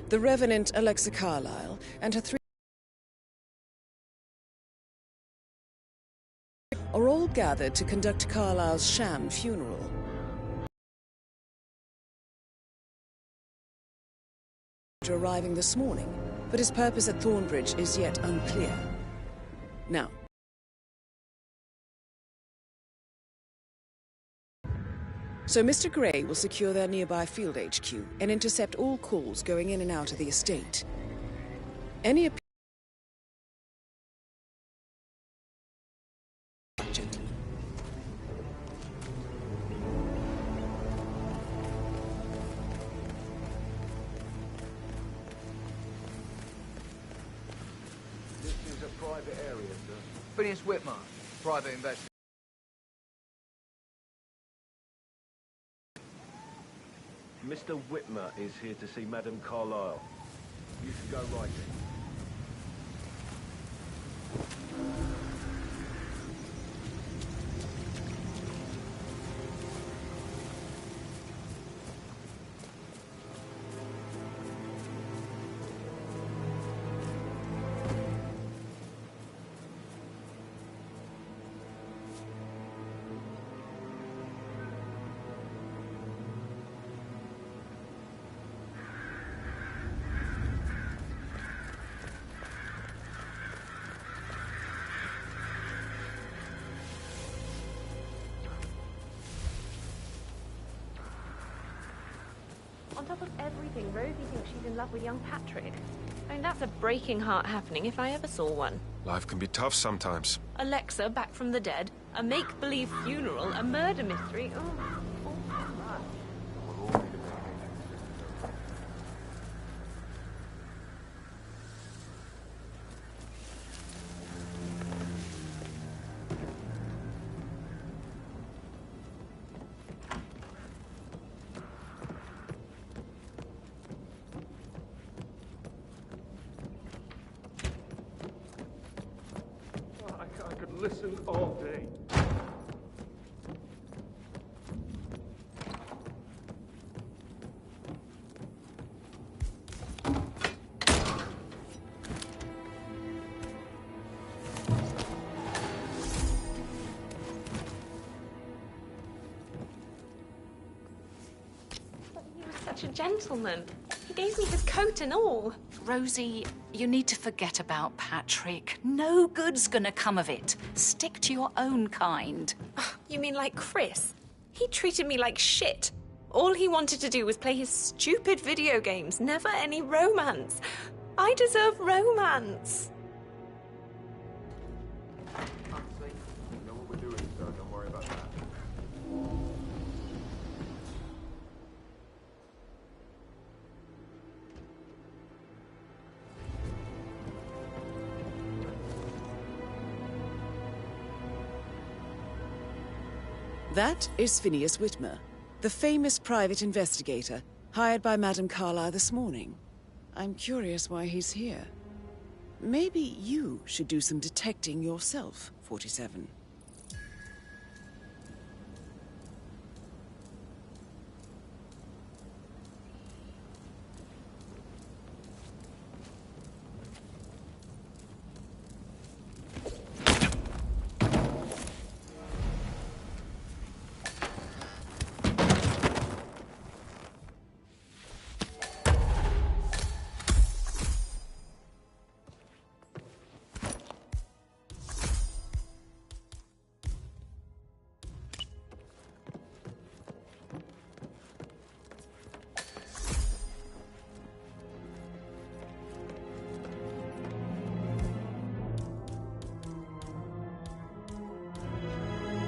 The Revenant Alexa Carlyle and her 3 are all gathered to conduct Carlyle's sham funeral. Arriving this morning, but his purpose at Thornbridge is yet unclear. Now, so Mr. Gray will secure their nearby field HQ and intercept all calls going in and out of the estate. Any private area, sir. Phineas Whitmer, private investigator. Mr. Whitmer is here to see Madame Carlyle. You should go right in. On top of everything, Rosie thinks she's in love with young Patrick. I mean, that's a breaking heart happening if I ever saw one. Life can be tough sometimes. Alexa back from the dead, a make-believe funeral, a murder mystery. Oh, I could listen all day. but he was such a gentleman. He gave me his coat and all. Rosie, you need to forget about Patrick. No good's gonna come of it. Stick to your own kind. You mean like Chris? He treated me like shit. All he wanted to do was play his stupid video games, never any romance. I deserve romance. You know what we're doing, sir. Don't worry about that. That is Phineas Whitmer, the famous private investigator hired by Madame Carlyle this morning. I'm curious why he's here. Maybe you should do some detecting yourself, 47.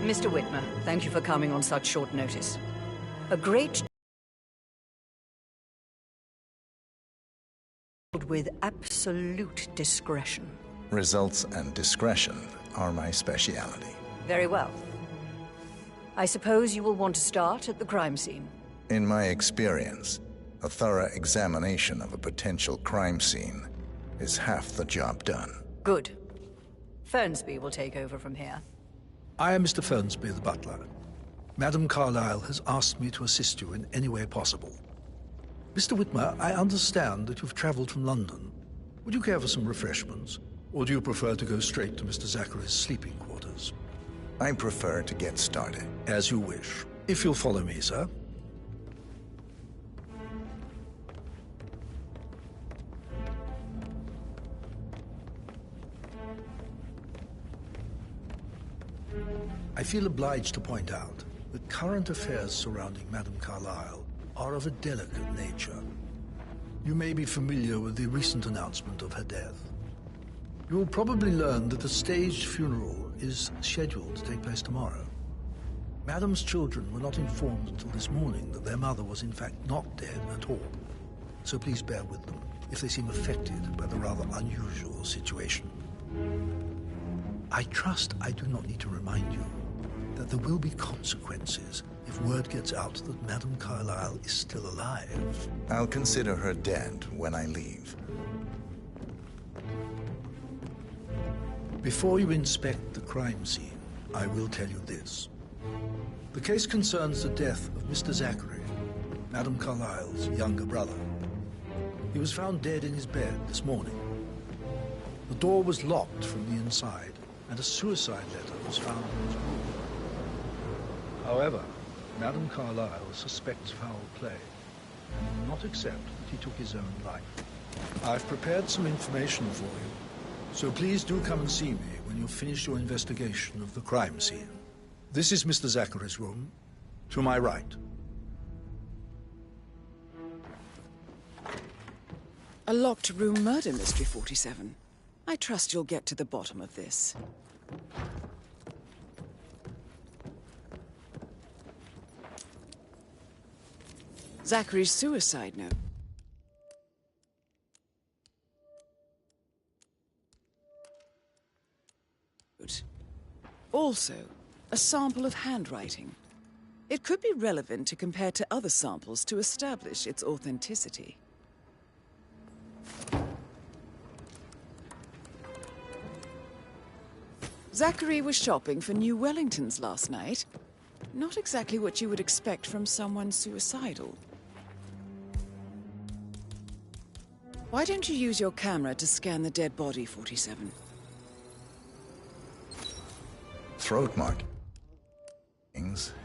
Mr. Whitmer, thank you for coming on such short notice. A great with absolute discretion. Results and discretion are my speciality. Very well. I suppose you will want to start at the crime scene. In my experience, a thorough examination of a potential crime scene is half the job done. Good. Fernsby will take over from here. I am Mr. Fernsby, the butler. Madame Carlyle has asked me to assist you in any way possible. Mr. Whitmer, I understand that you've traveled from London. Would you care for some refreshments? Or do you prefer to go straight to Mr. Zachary's sleeping quarters? I prefer to get started. As you wish. If you'll follow me, sir. I feel obliged to point out that current affairs surrounding Madame Carlyle are of a delicate nature. You may be familiar with the recent announcement of her death. You will probably learn that a staged funeral is scheduled to take place tomorrow. Madame's children were not informed until this morning that their mother was in fact not dead at all. So please bear with them if they seem affected by the rather unusual situation. I trust I do not need to remind you that there will be consequences if word gets out that Madame Carlyle is still alive. I'll consider her dead when I leave. Before you inspect the crime scene, I will tell you this. The case concerns the death of Mr. Zachary, Madame Carlyle's younger brother. He was found dead in his bed this morning. The door was locked from the inside, and a suicide letter was found in his room. However, Madame Carlyle suspects foul play and will not accept that he took his own life. I've prepared some information for you, so please do come and see me when you've finished your investigation of the crime scene. This is Mr. Zachary's room, to my right. A locked room murder mystery, 47. I trust you'll get to the bottom of this. Zachary's suicide note. Also, a sample of handwriting. It could be relevant to compare to other samples to establish its authenticity. Zachary was shopping for New Wellingtons last night. Not exactly what you would expect from someone suicidal. Why don't you use your camera to scan the dead body, 47? Throat markings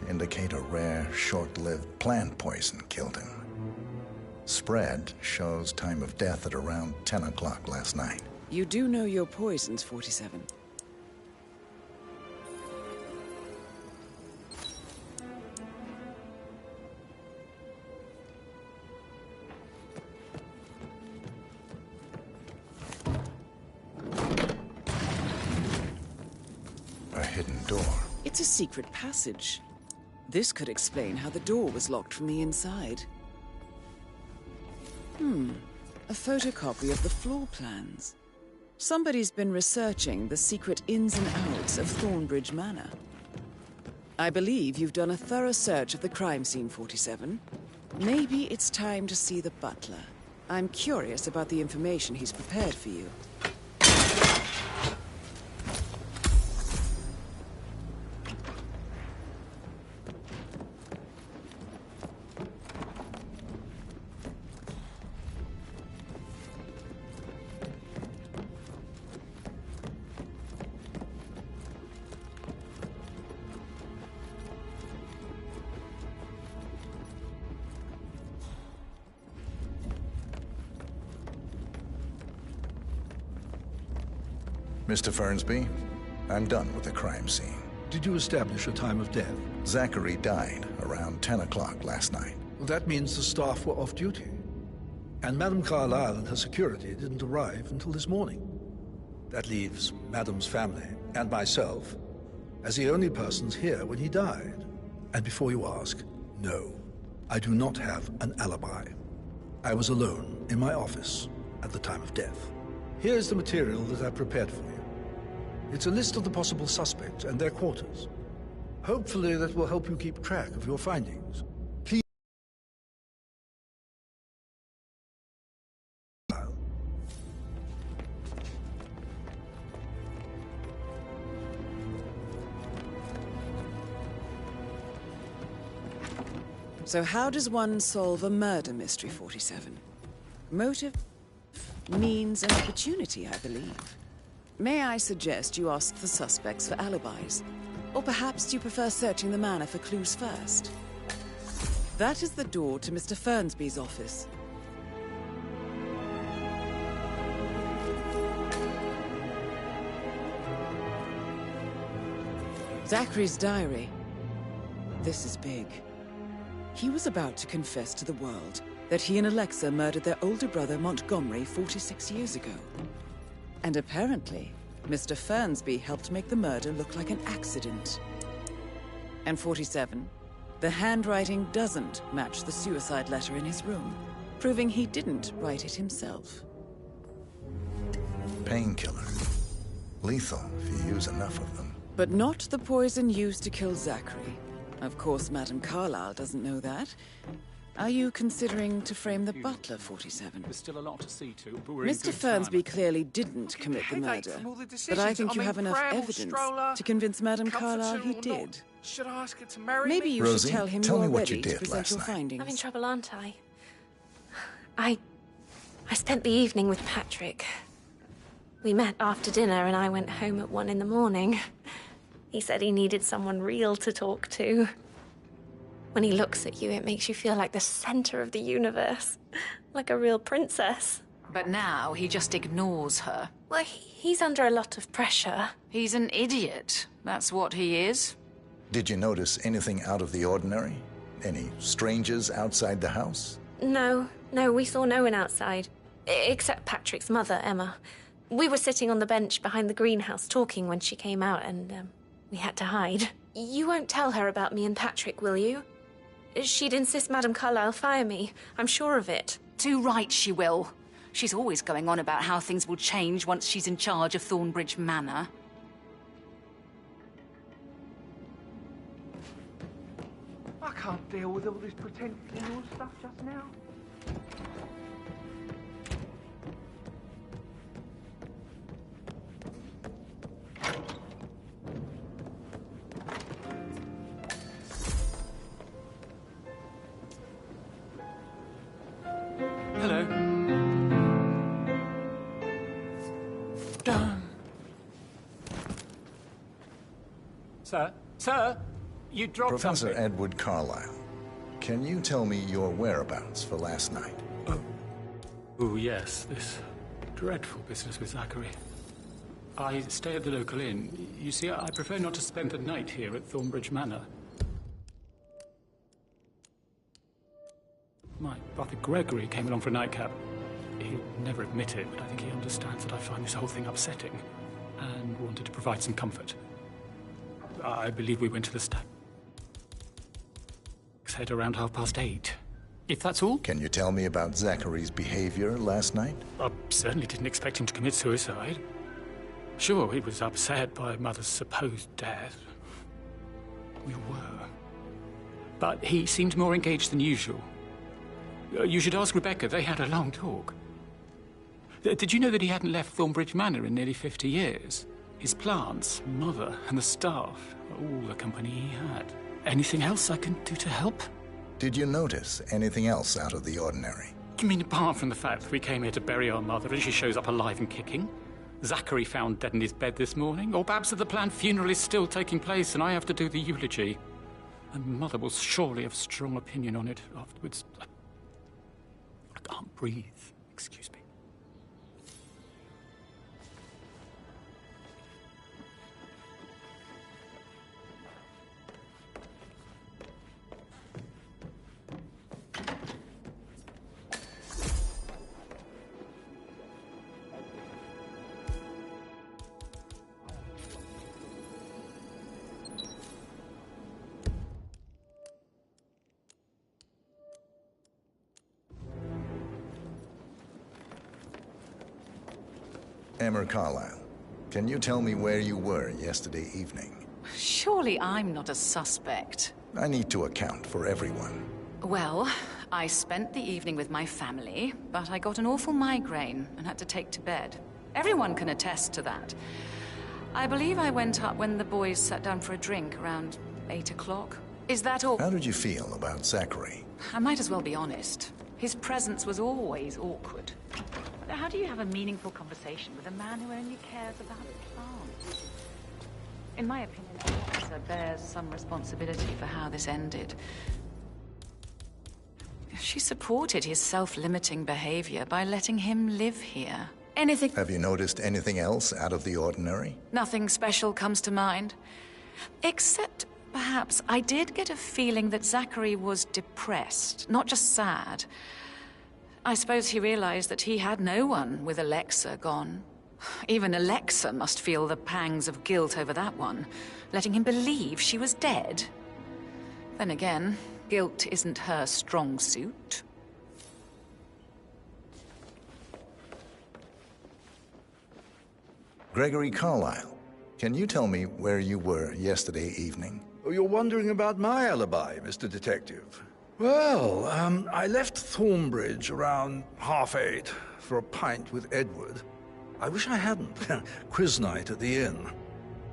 indicate a rare, short-lived plant poison killed him. Spread shows time of death at around 10 o'clock last night. You do know your poisons, 47. A hidden door. It's a secret passage. This could explain how the door was locked from the inside. A photocopy of the floor plans. Somebody's been researching the secret ins and outs of Thornbridge Manor. I believe you've done a thorough search of the crime scene, 47. Maybe it's time to see the butler. I'm curious about the information he's prepared for you. Mr. Fernsby, I'm done with the crime scene. Did you establish a time of death? Zachary died around 10 o'clock last night. Well, that means the staff were off duty. And Madame Carlyle and her security didn't arrive until this morning. That leaves Madame's family and myself as the only persons here when he died. And before you ask, no, I do not have an alibi. I was alone in my office at the time of death. Here's the material that I've prepared for you. It's a list of the possible suspects and their quarters. Hopefully that will help you keep track of your findings. Please. So how does one solve a murder mystery, 47? Motive, means, and opportunity, I believe. May I suggest you ask the suspects for alibis? Or perhaps you prefer searching the manor for clues first? That is the door to Mr. Fernsby's office. Zachary's diary. This is big. He was about to confess to the world that he and Alexa murdered their older brother Montgomery 46 years ago. And apparently, Mr. Fernsby helped make the murder look like an accident. And 47, the handwriting doesn't match the suicide letter in his room, proving he didn't write it himself. Painkiller. Lethal if you use enough of them. But not the poison used to kill Zachary. Of course, Madame Carlyle doesn't know that. Are you considering to frame the butler, 47? There's still a lot to see to, but we're in Mr. good Fernsby time. clearly didn't commit the murder, but I think you have enough evidence to convince Madame Carlyle he did. Should I ask her to marry Maybe me? you Rosie, should tell him tell you me are what ready you to did present last your night. findings. I'm in trouble, aren't I? I spent the evening with Patrick. We met after dinner and I went home at 1 in the morning. He said he needed someone real to talk to. When he looks at you, it makes you feel like the center of the universe. Like a real princess. But now he just ignores her. Well, he's under a lot of pressure. He's an idiot. That's what he is. Did you notice anything out of the ordinary? Any strangers outside the house? No, we saw no one outside. Except Patrick's mother, Emma. We were sitting on the bench behind the greenhouse talking when she came out and we had to hide. You won't tell her about me and Patrick, will you? She'd insist Madame Carlyle fire me. I'm sure of it. Too right she will. She's always going on about how things will change once she's in charge of Thornbridge Manor. I can't deal with all this pretend funeral stuff just now. Hello. Sir, you dropped Professor something. Edward Carlyle, can you tell me your whereabouts for last night? Oh, yes, this dreadful business with Zachary. I stay at the local inn. You see, I prefer not to spend the night here at Thornbridge Manor. My brother Gregory came along for a nightcap. He'll never admit it, but I think he understands that I find this whole thing upsetting and wanted to provide some comfort. I believe we went to the Stag's Head around 8:30. If that's all? Can you tell me about Zachary's behavior last night? I certainly didn't expect him to commit suicide. Sure, he was upset by Mother's supposed death. We were. But he seemed more engaged than usual. You should ask Rebecca. They had a long talk. Did you know that he hadn't left Thornbridge Manor in nearly 50 years? His plants, Mother, and the staff, all the company he had. Anything else I can do to help? Did you notice anything else out of the ordinary? You mean apart from the fact that we came here to bury our mother and she shows up alive and kicking? Zachary found dead in his bed this morning? Or perhaps that the planned funeral is still taking place and I have to do the eulogy? And Mother will surely have a strong opinion on it afterwards. I can't breathe. Excuse me. Emma Carlyle, can you tell me where you were yesterday evening? Surely I'm not a suspect. I need to account for everyone. Well, I spent the evening with my family, but I got an awful migraine and had to take to bed. Everyone can attest to that. I believe I went up when the boys sat down for a drink around 8 o'clock. Is that all? How did you feel about Zachary? I might as well be honest. His presence was always awkward. How do you have a meaningful conversation with a man who only cares about plants? In my opinion, an officer bears some responsibility for how this ended. She supported his self-limiting behavior by letting him live here. Anything... Have you noticed anything else out of the ordinary? Nothing special comes to mind. Except, perhaps, I did get a feeling that Zachary was depressed, not just sad. I suppose he realized that he had no one with Alexa gone. Even Alexa must feel the pangs of guilt over that one, letting him believe she was dead. Then again, guilt isn't her strong suit. Gregory Carlyle, can you tell me where you were yesterday evening? Oh, you're wondering about my alibi, Mr. Detective. Well, I left Thornbridge around 8:30 for a pint with Edward. I wish I hadn't. Quiz night at the inn.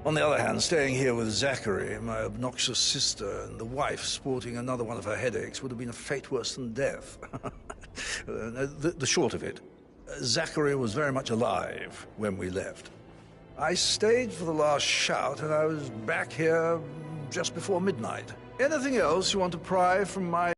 On the other hand, staying here with Zachary, my obnoxious sister, and the wife sporting another one of her headaches would have been a fate worse than death. The short of it, Zachary was very much alive when we left. I stayed for the last shout, and I was back here just before midnight. Anything else you want to pry from my...